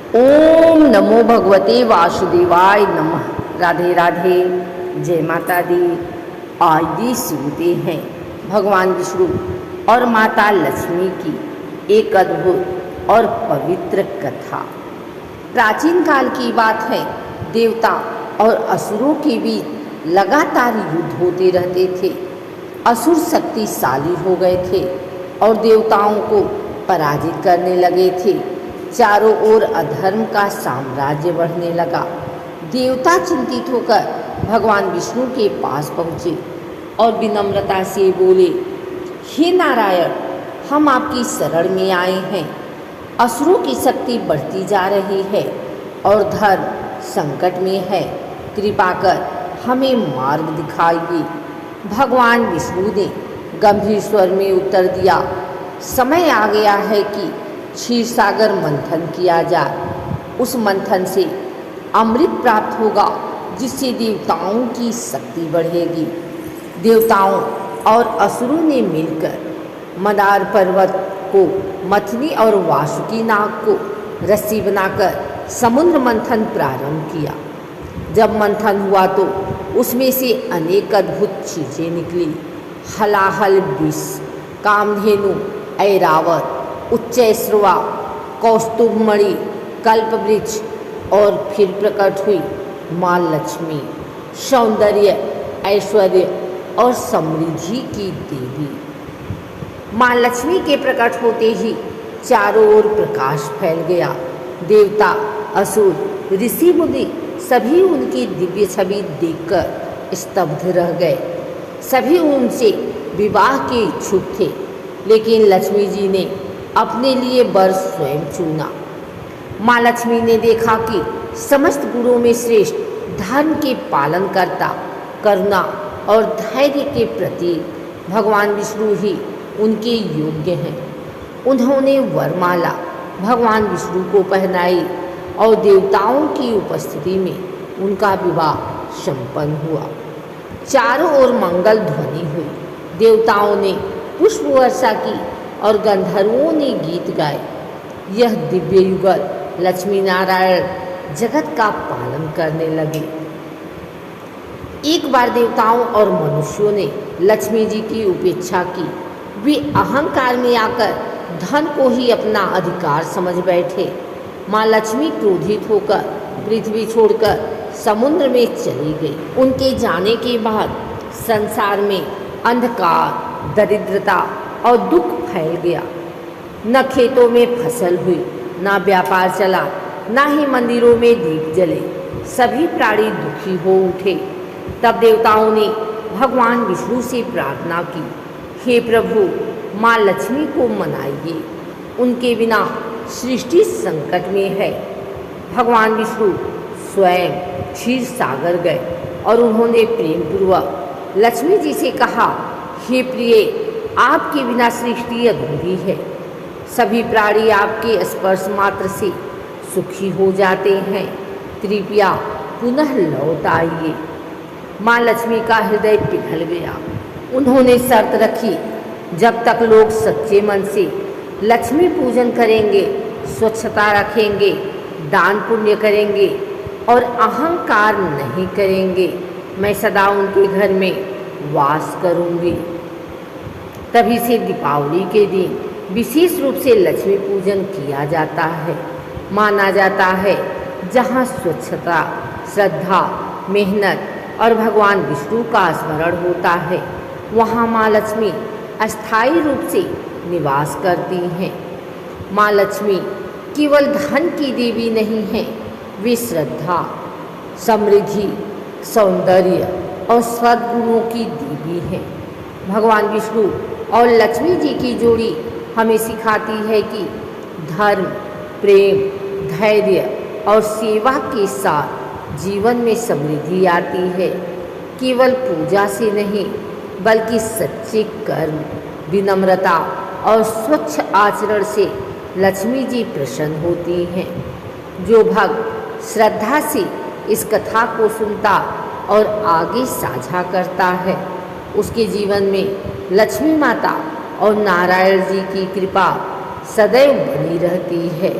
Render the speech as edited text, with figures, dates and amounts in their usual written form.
ओम नमो भगवते वासुदेवाय नमः। राधे राधे, जय माता दी। आदि सूते हैं भगवान विष्णु और माता लक्ष्मी की एक अद्भुत और पवित्र कथा। प्राचीन काल की बात है। देवता और असुरों के बीच लगातार युद्ध होते रहते थे। असुर शक्तिशाली हो गए थे और देवताओं को पराजित करने लगे थे। चारों ओर अधर्म का साम्राज्य बढ़ने लगा। देवता चिंतित होकर भगवान विष्णु के पास पहुँचे और विनम्रता से बोले, हे नारायण, हम आपकी शरण में आए हैं। असुरों की शक्ति बढ़ती जा रही है और धर्म संकट में है। कृपा कर हमें मार्ग दिखाइए। भगवान विष्णु ने गंभीर स्वर में उत्तर दिया, समय आ गया है कि क्षीर सागर मंथन किया जाए। उस मंथन से अमृत प्राप्त होगा, जिससे देवताओं की शक्ति बढ़ेगी। देवताओं और असुरों ने मिलकर मंदार पर्वत को मथनी और वासुकी नाग को रस्सी बनाकर समुद्र मंथन प्रारंभ किया। जब मंथन हुआ तो उसमें से अनेक अद्भुत चीज़ें निकली। हलाहल विष, कामधेनु, ऐरावत, उच्चैश्रवा, कौस्तुभमणि, कल्पवृक्ष और फिर प्रकट हुई माँ लक्ष्मी, सौंदर्य, ऐश्वर्य और समृद्धि की देवी। माँ लक्ष्मी के प्रकट होते ही चारों ओर प्रकाश फैल गया। देवता, असुर, ऋषि मुनि सभी उनकी दिव्य छवि देखकर स्तब्ध रह गए। सभी उनसे विवाह के इच्छुक थे, लेकिन लक्ष्मी जी ने अपने लिए वर स्वयं चुना। माँ लक्ष्मी ने देखा कि समस्त गुणों में श्रेष्ठ, धर्म के पालन करता, करुणा और धैर्य के प्रतीक भगवान विष्णु ही उनके योग्य हैं। उन्होंने वरमाला भगवान विष्णु को पहनाई और देवताओं की उपस्थिति में उनका विवाह संपन्न हुआ। चारों ओर मंगल ध्वनि हुई। देवताओं ने पुष्प वर्षा की और गंधर्वों ने गीत गाए। यह दिव्य युगल लक्ष्मी नारायण जगत का पालन करने लगे। एक बार देवताओं और मनुष्यों ने लक्ष्मी जी की उपेक्षा की। वे अहंकार में आकर धन को ही अपना अधिकार समझ बैठे। माँ लक्ष्मी क्रोधित होकर पृथ्वी छोड़कर समुद्र में चली गई। उनके जाने के बाद संसार में अंधकार, दरिद्रता और दुख फैल गया। न खेतों में फसल हुई, न व्यापार चला, न ही मंदिरों में दीप जले। सभी प्राणी दुखी हो उठे। तब देवताओं ने भगवान विष्णु से प्रार्थना की, हे प्रभु, माँ लक्ष्मी को मनाइए। उनके बिना सृष्टि संकट में है। भगवान विष्णु स्वयं क्षीर सागर गए और उन्होंने प्रेम पूर्वक लक्ष्मी जी से कहा, हे प्रिय, आपके बिना सृष्टि अधूरी है। सभी प्राणी आपके स्पर्श मात्र से सुखी हो जाते हैं। कृपया पुनः लौट आइए। माँ लक्ष्मी का हृदय पिघल गया। उन्होंने शर्त रखी, जब तक लोग सच्चे मन से लक्ष्मी पूजन करेंगे, स्वच्छता रखेंगे, दान पुण्य करेंगे और अहंकार नहीं करेंगे, मैं सदा उनके घर में वास करूंगी। तभी से दीपावली के दिन विशेष रूप से लक्ष्मी पूजन किया जाता है। माना जाता है, जहाँ स्वच्छता, श्रद्धा, मेहनत और भगवान विष्णु का स्मरण होता है, वहाँ माँ लक्ष्मी अस्थायी रूप से निवास करती हैं। माँ लक्ष्मी केवल धन की देवी नहीं है, वे श्रद्धा, समृद्धि, सौंदर्य और सद्गुणों की देवी हैं। भगवान विष्णु और लक्ष्मी जी की जोड़ी हमें सिखाती है कि धर्म, प्रेम, धैर्य और सेवा के साथ जीवन में समृद्धि आती है। केवल पूजा से नहीं, बल्कि सच्चे कर्म, विनम्रता और स्वच्छ आचरण से लक्ष्मी जी प्रसन्न होती हैं। जो भक्त श्रद्धा से इस कथा को सुनता और आगे साझा करता है, उसके जीवन में लक्ष्मी माता और नारायण जी की कृपा सदैव बनी रहती है।